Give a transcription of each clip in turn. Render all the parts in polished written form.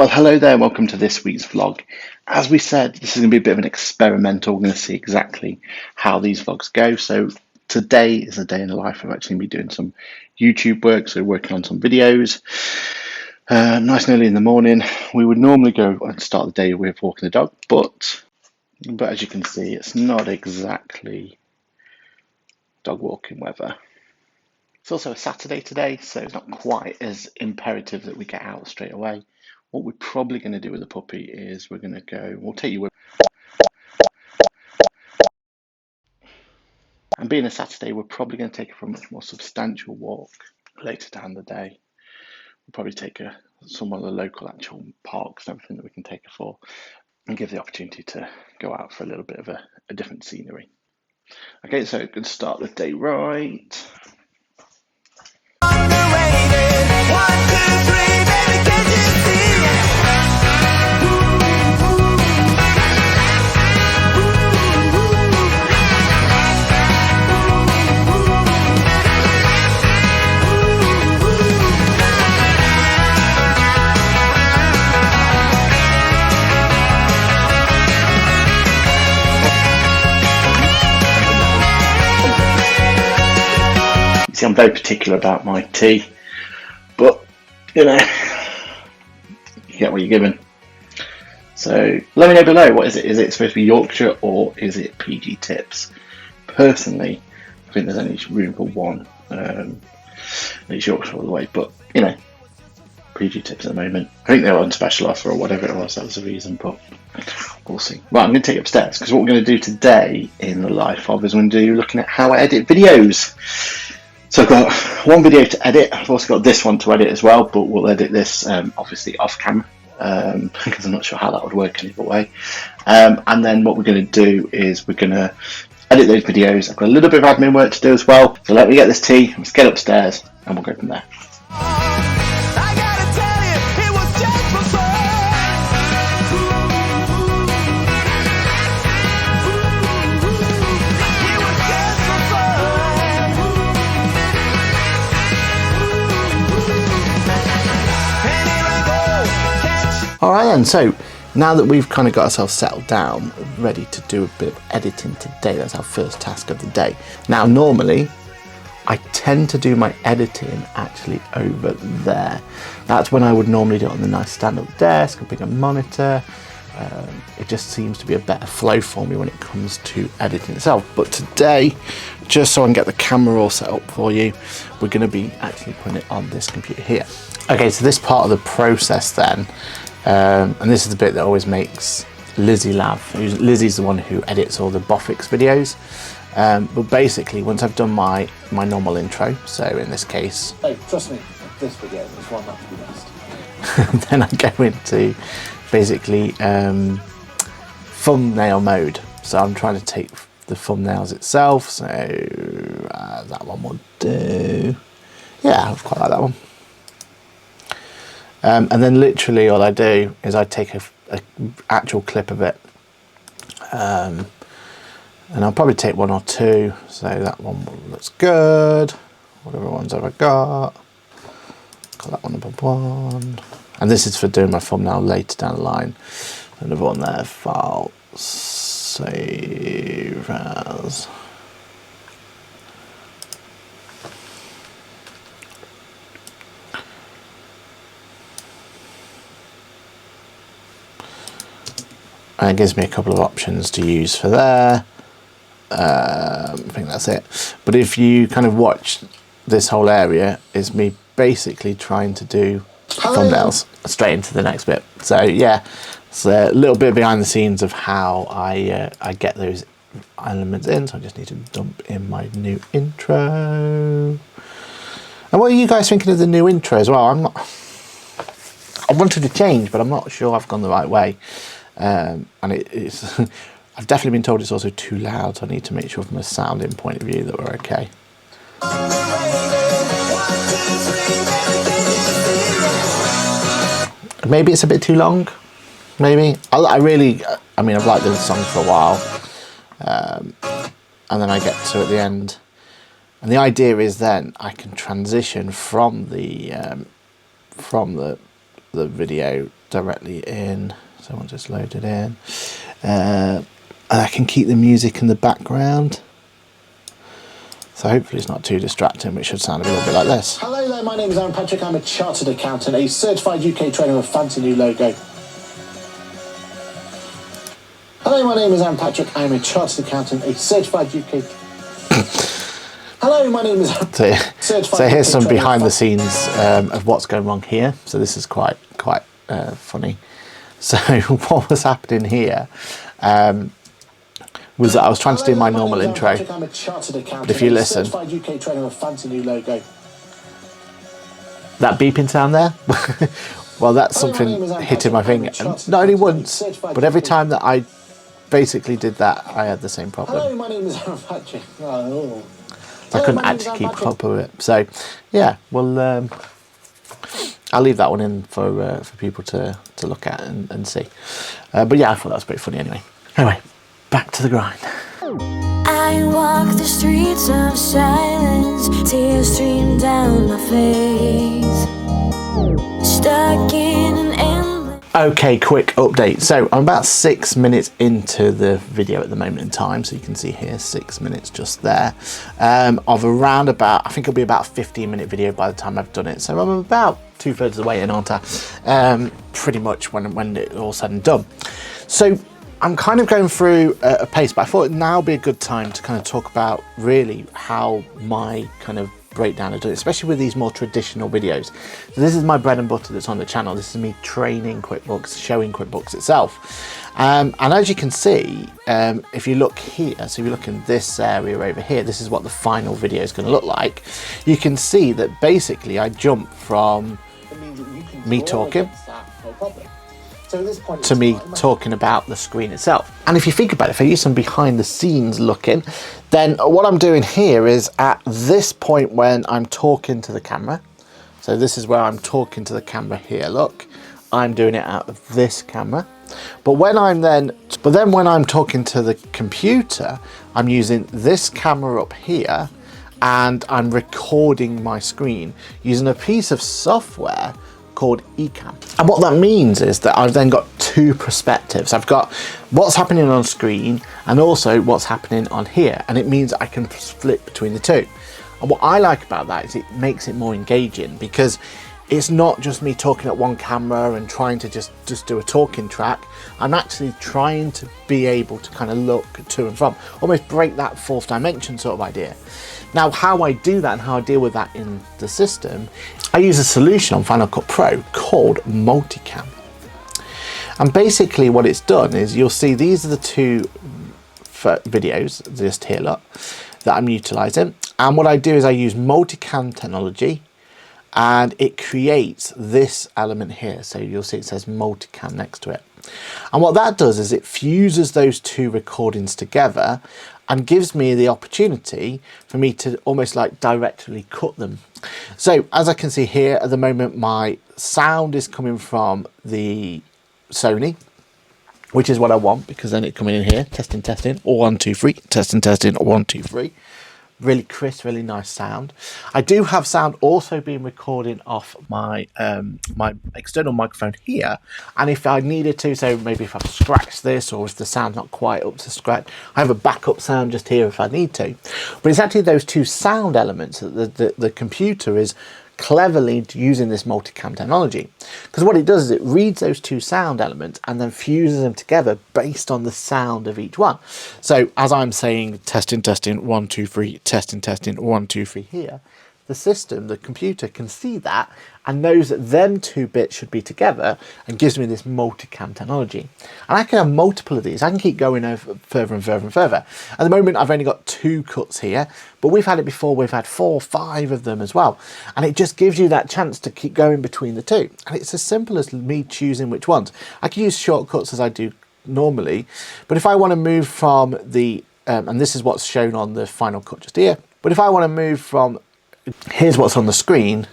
Well, hello there, welcome to this week's vlog. As we said, this is going to be a bit of an experimental. We're going to see exactly how these vlogs go. So today is a day in the life of actually me doing some YouTube work, so working on some videos. Nice and early in the morning. We would normally go and start the day with walking the dog, but as you can see, it's not exactly dog walking weather. It's also a Saturday today, so it's not quite as imperative that we get out straight away. What we're probably going to do with the puppy is we'll take you with. And being a Saturday, we're probably going to take her for a much more substantial walk later down the day. We'll probably take her some of the local actual parks and everything that we can take her for, and give the opportunity to go out for a little bit of a different scenery. Okay, so we're going to start the day right. I'm very particular about my tea, but you know, you get what you're given. So let me know below, what is it? Is it supposed to be Yorkshire or is it PG tips? Personally, I think there's only room for one. It's Yorkshire all the way, but you know, PG tips at the moment. I think they're on special offer or whatever it was, that was the reason, but we'll see. Right, I'm going to take you upstairs because what we're going to do today in the life of is we're going to do looking at how I edit videos. So I've got one video to edit. I've also got this one to edit as well, but we'll edit this obviously off camera because I'm not sure how that would work any other way. And then what we're going to do is we're going to edit those videos. I've got a little bit of admin work to do as well. So let me get this tea, let's get upstairs and we'll go from there. Alright then, so now that we've kind of got ourselves settled down, ready to do a bit of editing today, that's our first task of the day. Now normally, I tend to do my editing actually over there. That's when I would normally do it on the nice stand-up desk, a bigger monitor. It just seems to be a better flow for me when it comes to editing itself. But today, just so I can get the camera all set up for you, we're going to be actually putting it on this computer here. Okay, so this part of the process then, and this is the bit that always makes Lizzie laugh. Lizzie's the one who edits all the Boffix videos. But basically, once I've done my normal intro, so in this case... Hey, trust me, this video is one not to be missed. Then I go into basically thumbnail mode. So I'm trying to take the thumbnails itself, so that one will do. Yeah, I quite like that one. And then literally all I do is I take a actual clip of it, and I'll probably take one or two, so that one looks good. Whatever ones have I got that one number one, and this is for doing my thumbnail later down the line. Another one there, file, save as. And it gives me a couple of options to use for there. I think that's it. But if you kind of watch this whole area, is me basically trying to do thumbnails straight into the next bit. So yeah, it's a little bit behind the scenes of how I get those elements in. So I just need to dump in my new intro. And what are you guys thinking of the new intro as well? I wanted to change, but I'm not sure I've gone the right way. And it's I've definitely been told it's also too loud, so I need to make sure from a sounding point of view that we're okay. Maybe it's a bit too long, maybe. I mean, I've liked those songs for a while, and then I get to at the end, and the idea is then I can transition from the video directly in. So once it's loaded in, and I can keep the music in the background. So hopefully it's not too distracting, which should sound a little bit like this. Hello there, my name is Aaron Patrick. I'm a chartered accountant, a certified UK trainer with a fancy new logo. Hello, my name is Aaron Patrick. I'm a chartered accountant, a certified UK... Hello, my name is Aaron. So here's some behind the scenes of what's going on here. So this is quite funny. So what was happening here was that I was trying to do my normal intro, but if you listen, that beeping sound there, well, that's something hitting my finger, and not only once, but every time that I basically did that, I had the same problem. Hello, my name is Aaron Patrick. Oh. I couldn't actually keep up with it. So yeah, well, I'll leave that one in for people to look at and see. But yeah, I thought that was pretty funny anyway. Anyway, back to the grind. I walk the streets of silence, tears stream down my face, stuck in an endless... Okay, quick update. So I'm about 6 minutes into the video at the moment in time. So you can see here, 6 minutes just there, of around about, I think it'll be about a 15-minute video by the time I've done it. So I'm about 2/3 of the way in, aren't I? Pretty much when it's all said and done. So I'm kind of going through a pace, but I thought now would be a good time to kind of talk about really how my kind of breakdown of doing it, especially with these more traditional videos. So this is my bread and butter that's on the channel. This is me training QuickBooks, showing QuickBooks itself. And as you can see, if you look here, so if you look in this area over here, this is what the final video is going to look like. You can see that basically I jump from me talking to me talking about the screen itself. And if you think about it, if I use some behind the scenes looking, then what I'm doing here is at this point when I'm talking to the camera, so this is where I'm talking to the camera here, look, I'm doing it out of this camera. But when I'm talking to the computer, I'm using this camera up here and I'm recording my screen using a piece of software called Ecamm. And what that means is that I've then got two perspectives. I've got what's happening on screen and also what's happening on here, and it means I can flip between the two. And what I like about that is it makes it more engaging, because it's not just me talking at one camera and trying to just do a talking track. I'm actually trying to be able to kind of look to and from, almost break that fourth dimension sort of idea. Now, how I do that and how I deal with that in the system, I use a solution on Final Cut Pro called Multicam. And basically what it's done is, you'll see these are the two videos just here, look, that I'm utilizing. And what I do is I use Multicam technology, and it creates this element here. So you'll see it says Multicam next to it. And what that does is it fuses those two recordings together and gives me the opportunity for me to almost like directly cut them. So as I can see here at the moment, my sound is coming from the Sony, which is what I want, because then it's coming in here, testing, 1, 2, 3, testing, 1, 2, 3. Really crisp, really nice sound. I do have sound also being recorded off my my external microphone here, and if I needed to, so maybe if I've scratched this or if the sound's not quite up to scratch, I have a backup sound just here if I need to. But it's actually those two sound elements that the computer is cleverly using this multicam technology, because what it does is it reads those two sound elements and then fuses them together based on the sound of each one. So as I'm saying testing 1, 2, 3, testing 1, 2, 3 here, the system, the computer, can see that and knows that them two bits should be together and gives me this multicam technology. And I can have multiple of these. I can keep going over further and further and further. At the moment, I've only got 2 cuts here, but we've had it before. We've had 4 or 5 of them as well. And it just gives you that chance to keep going between the two. And it's as simple as me choosing which ones. I can use shortcuts as I do normally, but if I want to move from the, and this is what's shown on the Final Cut just here, but if I want to move from, here's what's on the screen,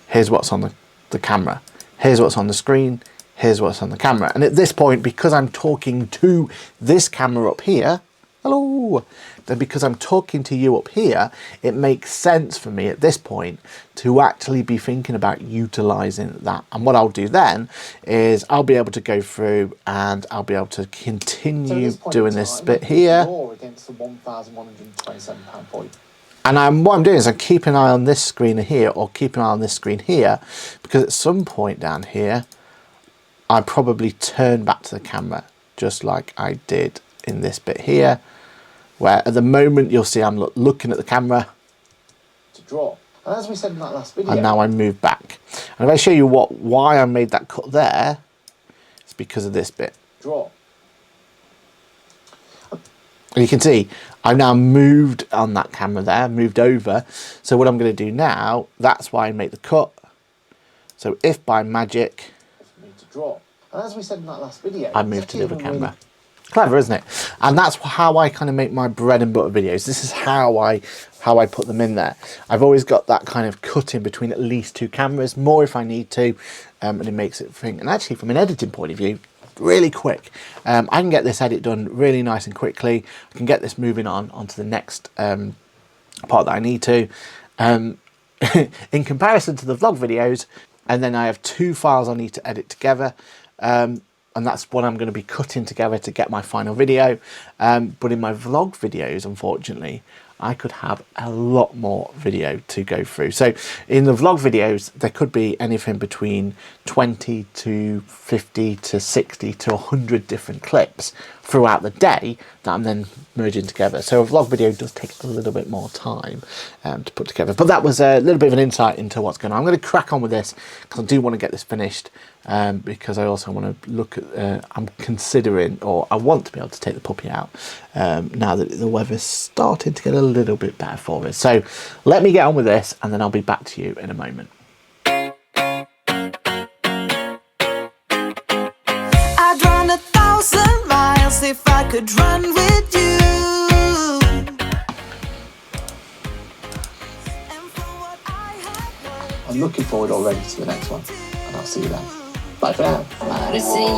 here's what's on the camera, here's what's on the screen, here's what's on the camera. And at this point, because I'm talking to this camera up here, hello. Then because I'm talking to you up here, it makes sense for me at this point to actually be thinking about utilizing that. And what I'll do then is I'll be able to go through and I'll be able to continue doing this bit here. Against the £1,127 point. And what I'm doing is I'm keeping an eye on this screen here, or keeping an eye on this screen here, because at some point down here, I probably turn back to the camera, just like I did in this bit here, where at the moment you'll see I'm looking at the camera. To draw. And as we said in that last video. And now I move back. And if I show you why I made that cut there, it's because of this bit. Draw. And you can see I've now moved on that camera there, moved over. So what I'm going to do now, that's why I make the cut. So if by magic, to draw. And as we said in that last video, I move to the other camera. Clever, isn't it? And that's how I kind of make my bread and butter videos. This is how I put them in there. I've always got that kind of cut in between at least two cameras, more if I need to, and it makes it think. And actually, from an editing point of view, really quick. I can get this edit done really nice and quickly. I can get this moving onto the next part that I need to. In comparison to the vlog videos, and then I have two files I need to edit together. And that's what I'm going to be cutting together to get my final video. But in my vlog videos, unfortunately, I could have a lot more video to go through. So in the vlog videos, there could be anything between 20 to 50 to 60 to 100 different clips throughout the day that I'm then merging together. So a vlog video does take a little bit more time to put together. But that was a little bit of an insight into what's going on. I'm going to crack on with this because I do want to get this finished. Because I also want to look at, I'm considering, or I want to be able to take the puppy out now that the weather's starting to get a little bit better for us. So let me get on with this and then I'll be back to you in a moment. I'd run 1,000 miles if I could run with you. I'm looking forward already to the next one, and I'll see you then. Bye for now. I say yeah.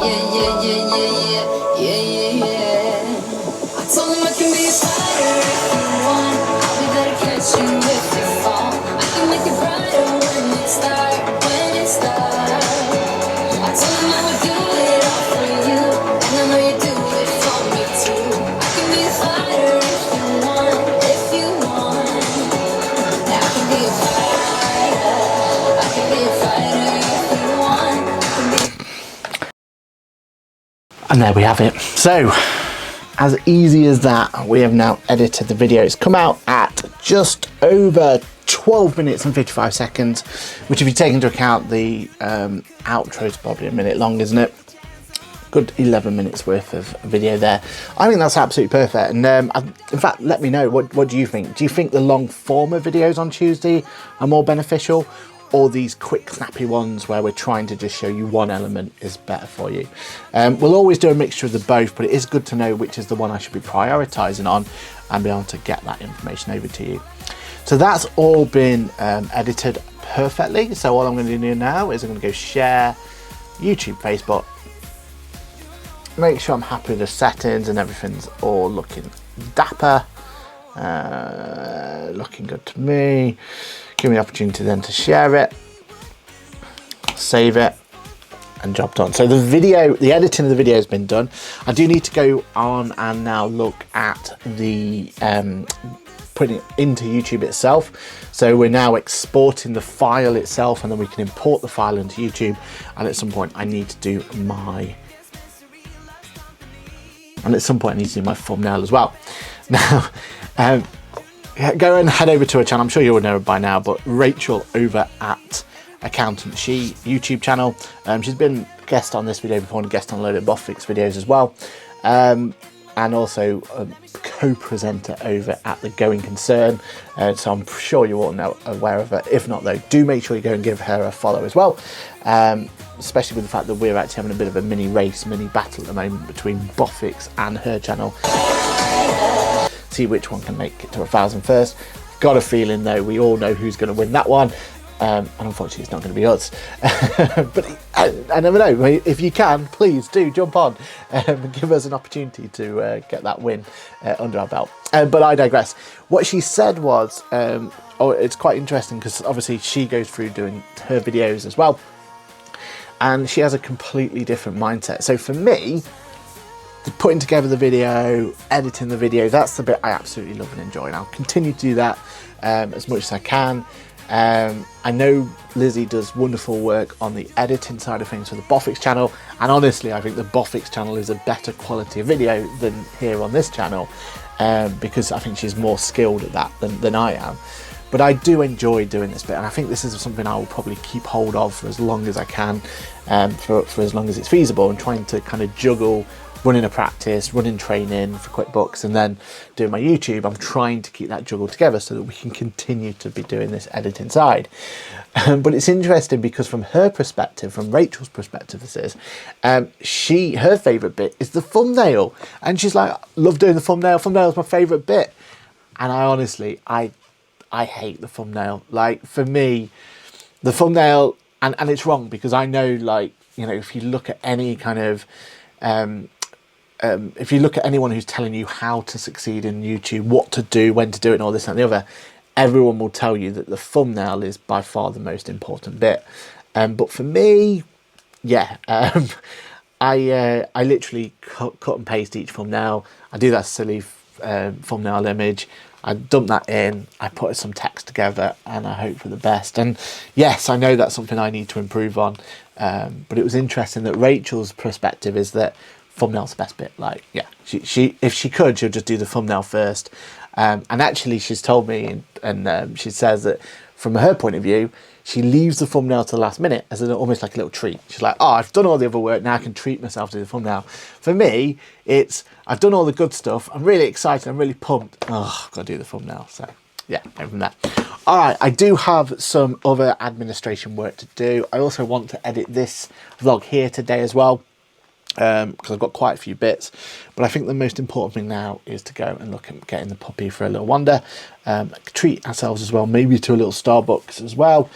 I told him I can be a fighter if you want. I'll be there to catch you if you fall. I can make it brighter when it's dark, I told him I would do it all for you, and I know you do it for me too. I can be a fighter if you want. Now I can be a fighter. I can be a fighter if you want. And there we have it. So, as easy as that, we have now edited the video. It's come out at just over 12 minutes and 55 seconds, which if you take into account the outro is probably a minute long, isn't it? Good 11 minutes worth of video there. I think that's absolutely perfect. And in fact, let me know, what do you think? Do you think the long former videos on Tuesday are more beneficial? Or these quick snappy ones where we're trying to just show you one element is better for you? We'll always do a mixture of the both, but it is good to know which is the one I should be prioritizing on and be able to get that information over to you. So that's all been edited perfectly. So all I'm going to do now is I'm going to go share, YouTube, Facebook, make sure I'm happy with the settings and everything's all looking dapper, looking good to me. Give me the opportunity then to share it, save it, and job done. So the editing of the video has been done. I do need to go on and now look at the putting it into YouTube itself. So we're now exporting the file itself, and then we can import the file into YouTube. And at some point I need to do my thumbnail as well. Now, go and head over to her channel. I'm sure you all know her by now, but Rachel over at Accountancy YouTube channel. She's been a guest on this video before and a guest on a load of Boffix videos as well. And also a co-presenter over at The Going Concern. So I'm sure you all know, aware of her. If not though, do make sure you go and give her a follow as well. Especially with the fact that we're actually having a bit of a mini battle at the moment between Boffix and her channel. See which one can make it to 1,000 first. Got a feeling though, we all know who's going to win that one. And unfortunately it's not going to be us. But I never know. If you can, please do jump on and give us an opportunity to get that win under our belt. But I digress. What she said was, it's quite interesting because obviously she goes through doing her videos as well, and she has a completely different mindset. So for me, putting together the video, editing the video, that's the bit I absolutely love and enjoy, and I'll continue to do that as much as I can. I know Lizzie does wonderful work on the editing side of things for the Boffix channel, and honestly I think the Boffix channel is a better quality of video than here on this channel, because I think she's more skilled at that than I am. But I do enjoy doing this bit, and I think this is something I will probably keep hold of for as long as I can, for as long as it's feasible, and trying to kind of juggle running a practice, running training for QuickBooks, and then doing my YouTube. I'm trying to keep that juggle together so that we can continue to be doing this editing side. But it's interesting because from her perspective, from Rachel's perspective, this is, her favourite bit is the thumbnail. And she's like, love doing the thumbnail. Thumbnail is my favourite bit. And I honestly, I hate the thumbnail. Like, for me, the thumbnail, and it's wrong because I know, like, you know, if you look at any kind of, if you look at anyone who's telling you how to succeed in YouTube, what to do, when to do it, and all this and the other, everyone will tell you that the thumbnail is by far the most important bit. But for me, yeah, I literally cut and paste each thumbnail. I do that silly thumbnail image. I dump that in, I put some text together, and I hope for the best. And yes, I know that's something I need to improve on. But it was interesting that Rachel's perspective is that thumbnail's the best bit. Like, yeah, she if she could, she'll just do the thumbnail first. And actually, she's told me, and she says that from her point of view, she leaves the thumbnail to the last minute as almost like a little treat. She's like, oh, I've done all the other work, now I can treat myself to the thumbnail. For me, it's, I've done all the good stuff, I'm really excited, I'm really pumped. Oh, I've got to do the thumbnail. So yeah, over from that. All right, I do have some other administration work to do. I also want to edit this vlog here today as well, because I've got quite a few bits, but I think the most important thing now is to go and look at getting the puppy for a little wander, treat ourselves as well, maybe to a little Starbucks as well,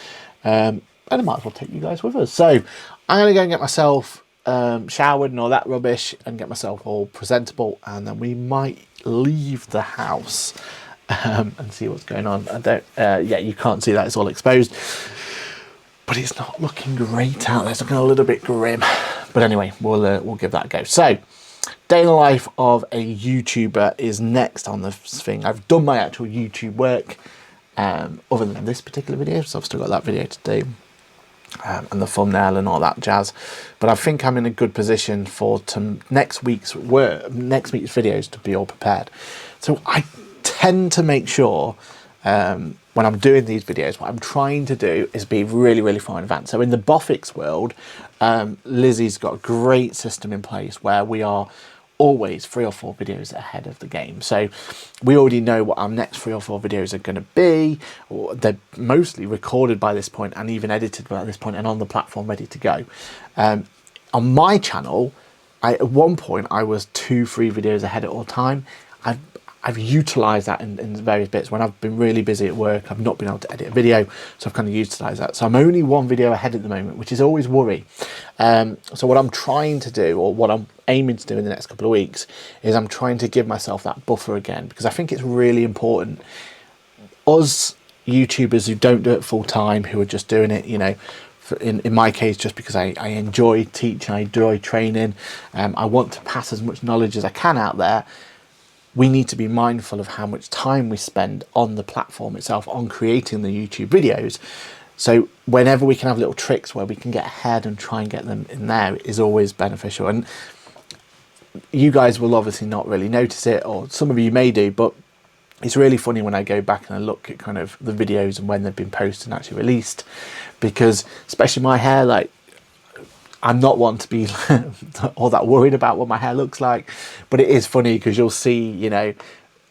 and I might as well take you guys with us. So I'm going to go and get myself showered and all that rubbish and get myself all presentable, and then we might leave the house and see what's going on. I don't, yeah, you can't see that, it's all exposed, but it's not looking great out there. It's looking a little bit grim. But anyway, we'll give that a go. So, day in the life of a YouTuber is next on the thing. I've done my actual YouTube work, other than this particular video, so I've still got that video to do, and the thumbnail and all that jazz. But I think I'm in a good position for next week's videos to be all prepared. So I tend to make sure, when I'm doing these videos, what I'm trying to do is be really, really far in advance. So in the Boffix world, Lizzie's got a great system in place where we are always 3 or 4 videos ahead of the game. So we already know what our next 3 or 4 videos are going to be. Or they're mostly recorded by this point and even edited by this point and on the platform ready to go. On my channel, at one point I was 2-3 videos ahead at all time. I've utilised that in various bits. When I've been really busy at work, I've not been able to edit a video, so I've kind of utilised that. So I'm only 1 video ahead at the moment, which is always worry. So what I'm trying to do, or what I'm aiming to do in the next couple of weeks, is I'm trying to give myself that buffer again, because I think it's really important. Us YouTubers who don't do it full time, who are just doing it, you know, in my case, just because I enjoy teaching, I enjoy training, I want to pass as much knowledge as I can out there. We need to be mindful of how much time we spend on the platform itself, on creating the YouTube videos. So whenever we can have little tricks where we can get ahead and try and get them in there is always beneficial. And you guys will obviously not really notice it, or some of you may do, but it's really funny when I go back and I look at kind of the videos and when they've been posted and actually released, because especially my hair, like, I'm not one to be all that worried about what my hair looks like, but it is funny because you'll see, you know,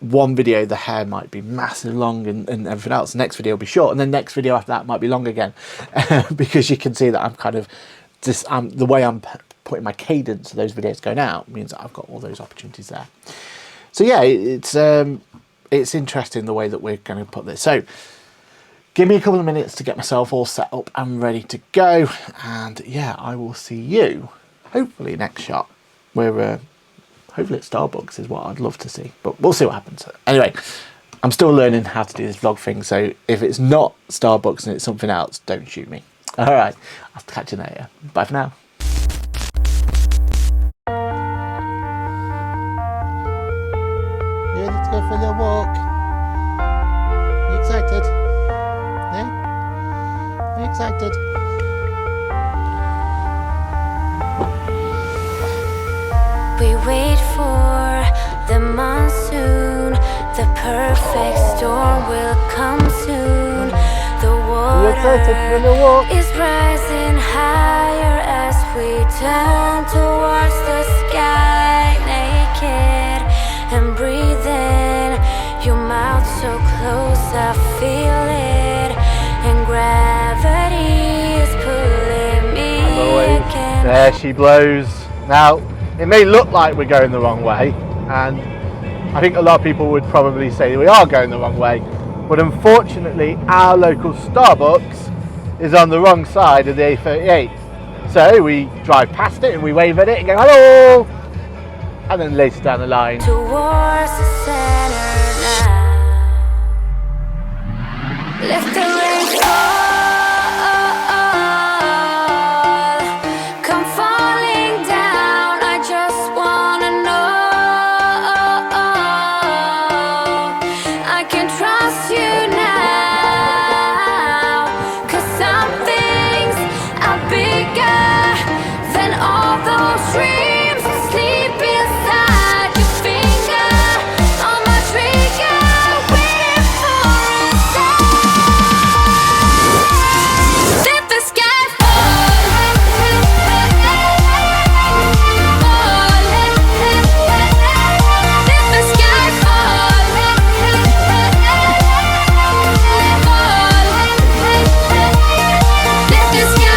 one video the hair might be massive long and everything else, the next video will be short, and then next video after that might be long again, because you can see that I'm kind of just, the way I'm putting my cadence of those videos going out means that I've got all those opportunities there. So yeah, it's interesting the way that we're going to put this. So give me a couple of minutes to get myself all set up and ready to go. And yeah, I will see you hopefully next shot. We're hopefully it's Starbucks is what I'd love to see, but we'll see what happens. Anyway, I'm still learning how to do this vlog thing, so if it's not Starbucks and it's something else, don't shoot me. All right, I'll catch you later. Bye for now. You ready to go for a little walk? Are you excited? Yeah? Are you excited? We wait for the monsoon, the perfect storm will come soon. The water is rising higher as we turn towards the sky, naked and breathing. Your mouth so close, I feel it, and gravity is pulling me again. There she blows. Now, it may look like we're going the wrong way, and I think a lot of people would probably say we are going the wrong way, but unfortunately our local Starbucks is on the wrong side of the A38. So we drive past it and we wave at it and go hello, and then later down the line Towards the center now. Let the rain fall. Come falling down. I just wanna know I can trust you now. 'Cause some things are bigger than all those dreams asleep inside your finger. On my trigger, waiting for a sign. Let the sky fall. Let the sky fall. Let the sky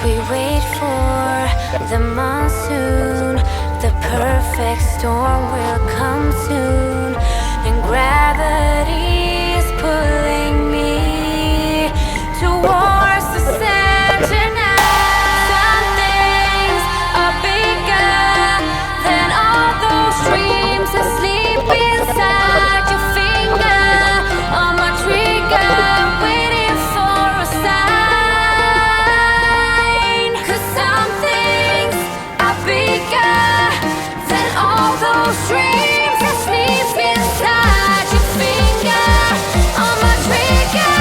We wait for the monsoon, the perfect storm will come soon, and gravity is pulling me towards the center now. Some things are bigger than all those dreams asleep inside your finger. On my trigger, waiting for a sign. 'Cause some things are bigger than all those dreams asleep inside your finger. On my trigger,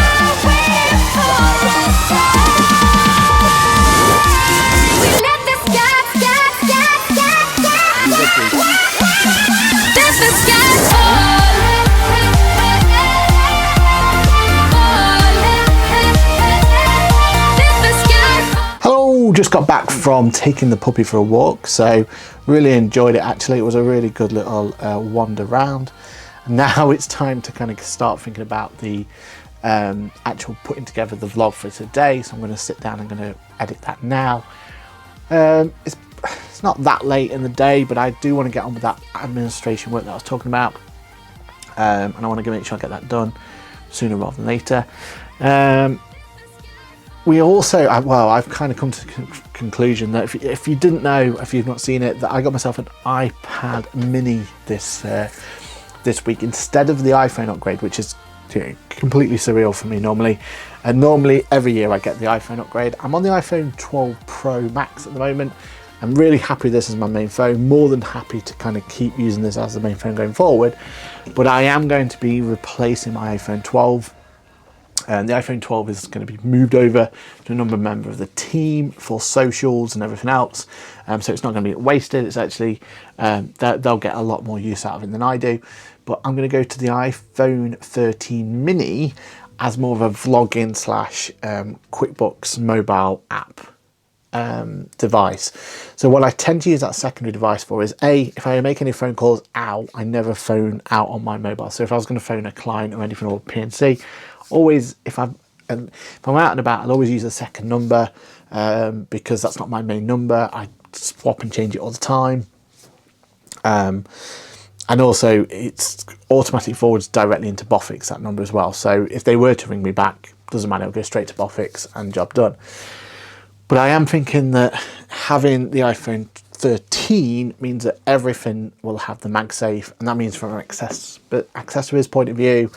waiting for a sign. We let the sky, sky, sky, sky, sky. Let the sky fall. Let the sky fall. Hello, just got back from taking the puppy for a walk, so really enjoyed it actually. It was a really good little wander round. Now it's time to kind of start thinking about the actual putting together the vlog for today, so I'm going to sit down and going to edit that now. It's not that late in the day, but I do want to get on with that administration work that I was talking about, and I want to make sure I get that done sooner rather than later. We also, well, I've kind of come to the conclusion that if you didn't know, if you've not seen it, that I got myself an iPad mini this week instead of the iPhone upgrade, which is completely surreal for me normally. And normally every year I get the iPhone upgrade. I'm on the iPhone 12 Pro Max at the moment. I'm really happy this is my main phone, more than happy to kind of keep using this as the main phone going forward. But I am going to be replacing my iPhone 12. And the iPhone 12 is going to be moved over to another member of the team for socials and everything else. So it's not going to be wasted. It's actually, they'll get a lot more use out of it than I do. But I'm going to go to the iPhone 13 mini as more of a vlogging / QuickBooks mobile app. device. So what I tend to use that secondary device for is if I make any phone calls out, I never phone out on my mobile. So if I was going to phone a client or anything, or PNC, always if I'm out and about, I'll always use a second number because that's not my main number. I swap and change it all the time. And also it's automatically forwards directly into Boffix, that number as well. So if they were to ring me back, doesn't matter, it'll go straight to Boffix and job done. But I am thinking that having the iPhone 13 means that everything will have the MagSafe, and that means from an accessories point of view,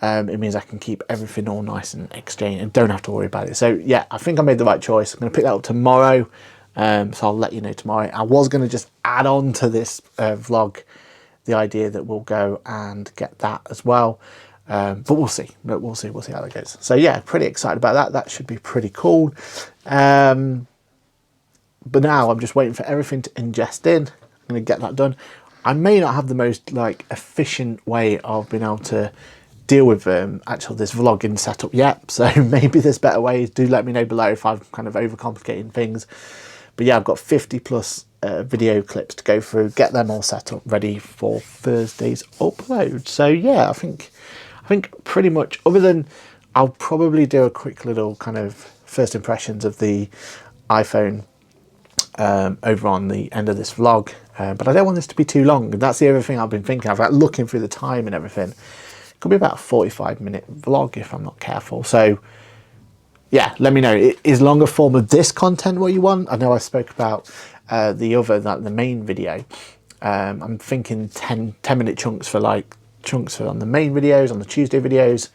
it means I can keep everything all nice and exchanged and don't have to worry about it. So yeah, I think I made the right choice. I'm going to pick that up tomorrow, so I'll let you know tomorrow. I was going to just add on to this vlog the idea that we'll go and get that as well. But we'll see. We'll see how that goes. So yeah, pretty excited about that. That should be pretty cool. But now I'm just waiting for everything to ingest in. I'm going to get that done. I may not have the most efficient way of being able to deal with this vlogging setup yet. So maybe there's better ways. Do let me know below if I'm kind of overcomplicating things. But yeah, I've got 50 plus video clips to go through, get them all set up ready for Thursday's upload. So yeah, I think pretty much, other than I'll probably do a quick little kind of first impressions of the iPhone over on the end of this vlog, but I don't want this to be too long, and that's the other thing I've been thinking of, looking through the time and everything. It could be about a 45-minute vlog if I'm not careful. So yeah, let me know, is longer form of this content what you want? I know I spoke about the main video. I'm thinking 10-minute chunks on the main videos, on the Tuesday videos,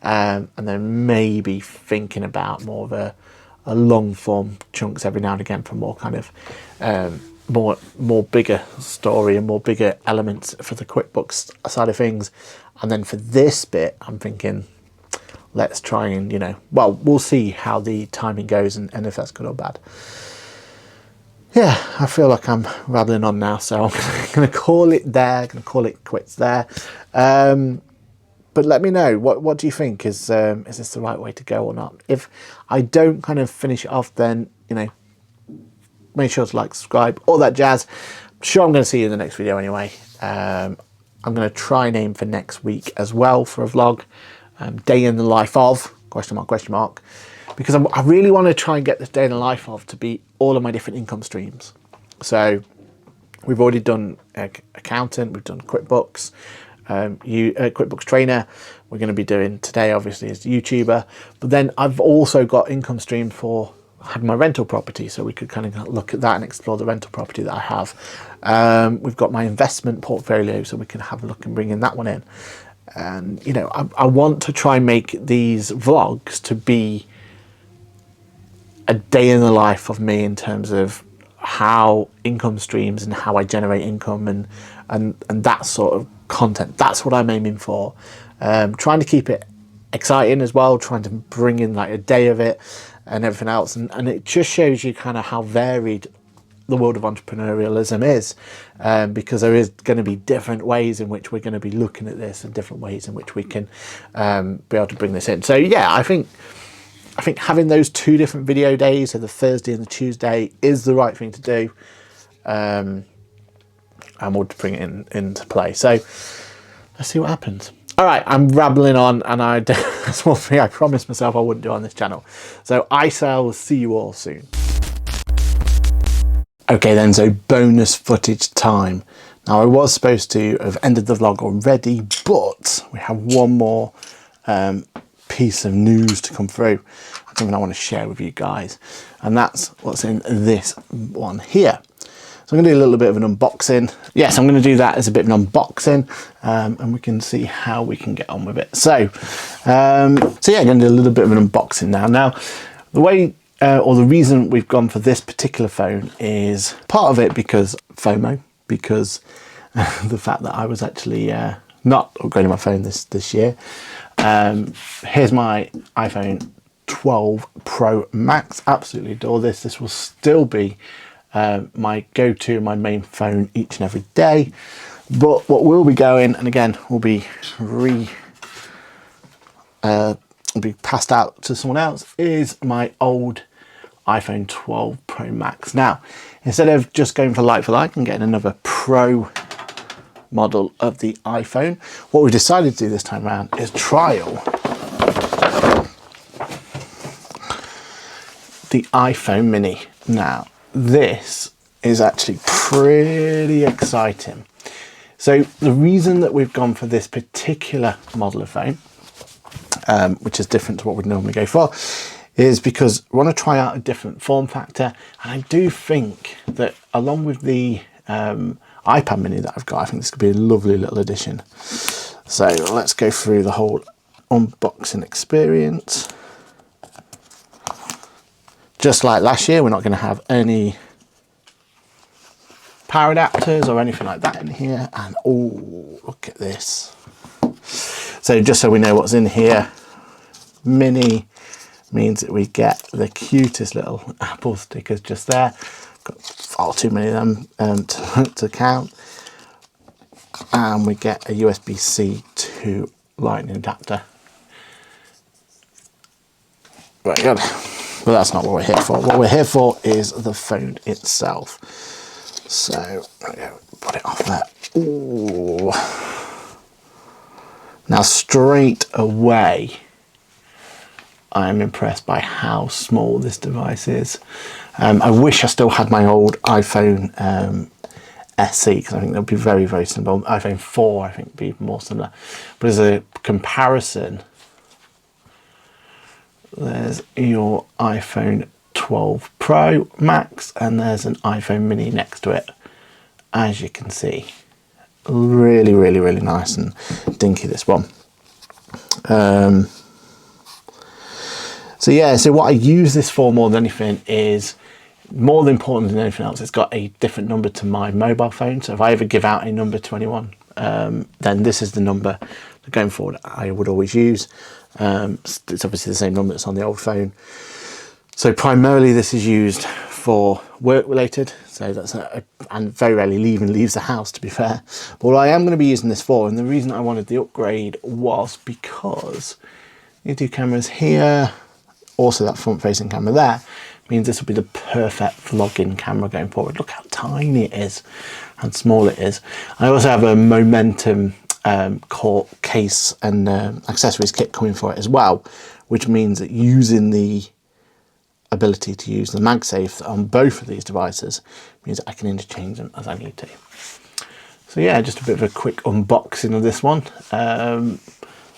and then maybe thinking about more of a long form chunks every now and again for more kind of more bigger story and more bigger elements for the QuickBooks side of things. And then for this bit, I'm thinking, let's try and, we'll see how the timing goes and if that's good or bad. Yeah, I feel like I'm rattling on now, so I'm going to call it there, going to call it quits there. But let me know, what do you think? Is this the right way to go or not? If I don't kind of finish it off, then, make sure to subscribe, all that jazz. I'm sure I'm going to see you in the next video anyway. I'm going to try and aim for next week as well for a vlog. Day in the life of, question mark, because I really want to try and get this day in the life of to be all of my different income streams. So we've already done accountant, we've done QuickBooks, QuickBooks Trainer. We're going to be doing today, obviously, as YouTuber. But then I've also got income stream for having my rental property, so we could kind of look at that and explore the rental property that I have. We've got my investment portfolio, so we can have a look and bring in that one in. And I want to try and make these vlogs to be a day in the life of me in terms of how income streams and how I generate income and that sort of content. That's what I'm aiming for. Trying to keep it exciting as well, trying to bring in a day of it and everything else, and it just shows you kind of how varied the world of entrepreneurialism is, because there is going to be different ways in which we're going to be looking at this and different ways in which we can be able to bring this in. So yeah, I think having those two different video days, so the Thursday and the Tuesday, is the right thing to do, and we'll bring it into play. So let's see what happens. All right, I'm rambling on, and that's one thing I promised myself I wouldn't do on this channel. So I shall see you all soon. Okay then, so bonus footage time. Now I was supposed to have ended the vlog already, but we have one more piece of news to come through, something I want to share with you guys, and that's what's in this one here. So I'm going to do a little bit of an unboxing. Yes, I'm going to do that as a bit of an unboxing, and we can see how we can get on with it. So yeah, I'm going to do a little bit of an unboxing now. Now, the way or the reason we've gone for this particular phone is part of it because FOMO, because the fact that I was actually not upgrading my phone this year. Here's my iPhone 12 Pro Max. Absolutely adore this. This will still be my go-to, my main phone each and every day. But what will be going, and again, will be passed out to someone else, is my old iPhone 12 Pro Max. Now, instead of just going for like and getting another Pro model of the iPhone, what we've decided to do this time around is trial the iPhone mini. Now, this is actually pretty exciting. So the reason that we've gone for this particular model of phone, which is different to what we'd normally go for, is because we want to try out a different form factor. And I do think that along with the iPad mini that I've got, I think this could be a lovely little addition. So let's go through the whole unboxing experience. Just like last year, we're not going to have any power adapters or anything like that in here. And oh, look at this. So just so we know what's in here, mini means that we get the cutest little Apple stickers just there. Got far too many of them to count. And we get a USB-C to Lightning adapter. Very good. But that's not what we're here for. What we're here for is the phone itself. So, put it off there. Ooh. Now, straight away, I am impressed by how small this device is. I wish I still had my old iPhone SE, because I think that would be very, very simple. iPhone 4, I think, would be more similar. But as a comparison, there's your iPhone 12 Pro Max, and there's an iPhone mini next to it. As you can see, really, really, really nice and dinky, this one. So yeah, so what I use this for more than anything is, more important than anything else, it's got a different number to my mobile phone. So if I ever give out a number to anyone, then this is the number that going forward I would always use. It's obviously the same number that's on the old phone. So primarily this is used for work related. So that's and very rarely leaves the house, to be fair. But what I am going to be using this for, and the reason I wanted the upgrade was because you do cameras here, also that front facing camera there, means this will be the perfect vlogging camera going forward. Look how tiny it is and small it is. I also have a Momentum case and accessories kit coming for it as well, which means that using the ability to use the MagSafe on both of these devices means I can interchange them as I need to. So yeah, just a bit of a quick unboxing of this one.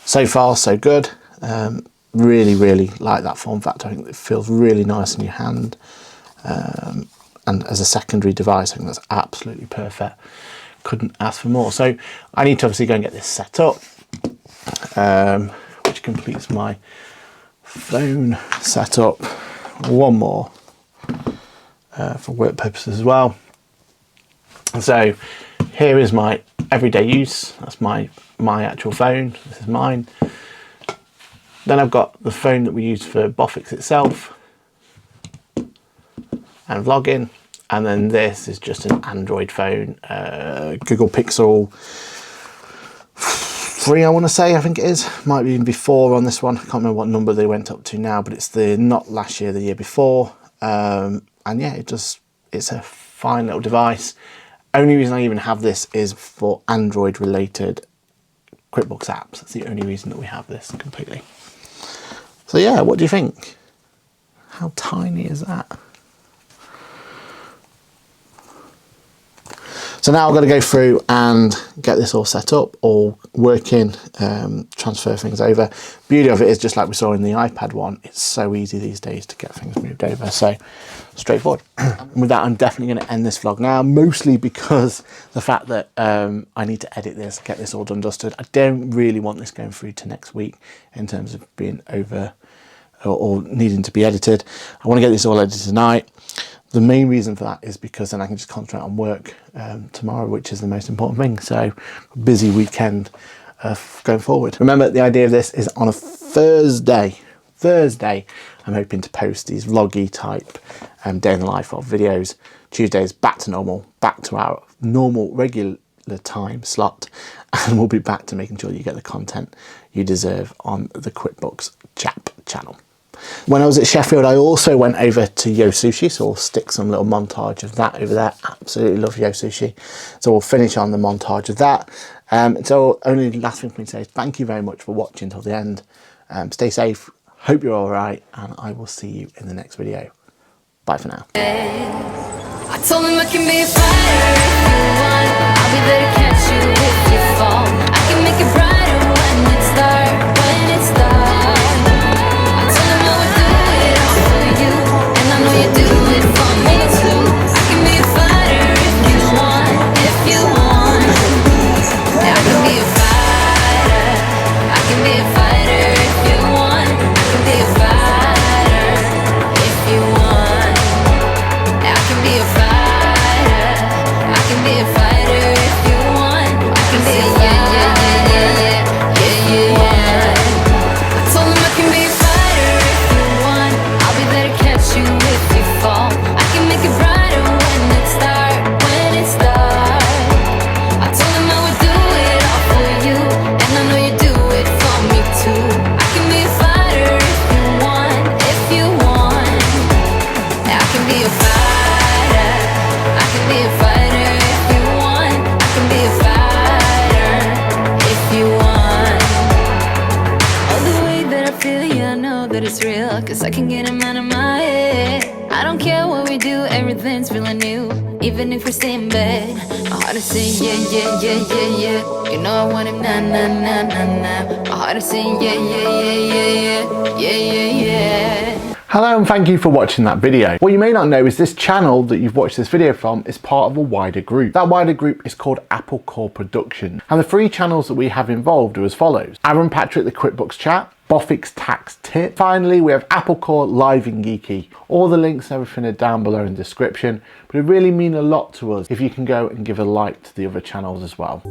So far so good. Really, really like that form factor. I think it feels really nice in your hand. And as a secondary device, I think that's absolutely perfect. Couldn't ask for more. So I need to obviously go and get this set up, which completes my phone setup. One more for work purposes as well. So here is my everyday use. That's my actual phone. This is mine. Then I've got the phone that we use for Boffix itself and vlogging. And then this is just an Android phone, Google Pixel 3, I want to say, I think it is. Might be even before on this one. I can't remember what number they went up to now, but it's the not last year, the year before. And yeah, it's a fine little device. Only reason I even have this is for Android related QuickBooks apps. That's the only reason that we have this completely. So yeah, what do you think? How tiny is that? So now I've got to go through and get this all set up, all working, transfer things over. Beauty of it is, just like we saw in the iPad one, it's so easy these days to get things moved over. So straightforward. And with that, I'm definitely going to end this vlog now, mostly because the fact that I need to edit this, get this all done, dusted. I don't really want this going through to next week in terms of being over or needing to be edited. I want to get this all edited tonight. The main reason for that is because then I can just concentrate on work tomorrow, which is the most important thing. So busy weekend going forward. Remember, the idea of this is on a Thursday. I'm hoping to post these vloggy type day in the life of videos. Tuesdays back to normal, back to our normal regular time slot, and we'll be back to making sure you get the content you deserve on the QuickBooks channel. When I was at Sheffield, I also went over to Yo Sushi, so I'll stick some little montage of that over there. Absolutely love Yo Sushi. So we'll finish on the montage of that. So only last thing for me to say is thank you very much for watching till the end. Stay safe, hope you're all right, and I will see you in the next video. Bye for now. I told him I can be a fighter if you want. I'll be there to catch you if you fall. I can make it brighter when it's dark, when it's dark. I told him I would do it all for you, and I know you do it for me too. I can be a fighter if you want, if you want. Yeah, I can be a fighter. I can be a fighter if you want. I can be a fighter if you want. Yeah, I can be a fighter. I can be a fighter if you want. I can be a I told him I can be a fighter if you want. I'll be there to catch you if you fall. I can make it brighter when it's dark, when it's dark. I told him I would do it all for you, and I know you do it for me too. I can be a fighter if you want, if you want. Yeah, I can be a fighter. I can be a fighter if you want. I can be a fighter if you want. All the way that I feel, yeah, I know that it's real, 'cause I can get him out of my head. I don't care what we do, everything's feeling new. Even if we stay in bed, my heart is saying yeah, yeah, yeah, yeah, yeah. You know I want him, nah, nah, nah, nah, nah. My heart is saying yeah, yeah, yeah, yeah, yeah, yeah, yeah, yeah. Hello and thank you for watching that video. What you may not know is this channel that you've watched this video from is part of a wider group. That wider group is called Apple Core Production, and the 3 channels that we have involved are as follows: Aaron Patrick, the QuickBooks Chat, Boffix Tax Tip. Finally, we have Apple Core Live and Geeky. All the links and everything are down below in the description, but it really means a lot to us if you can go and give a like to the other channels as well.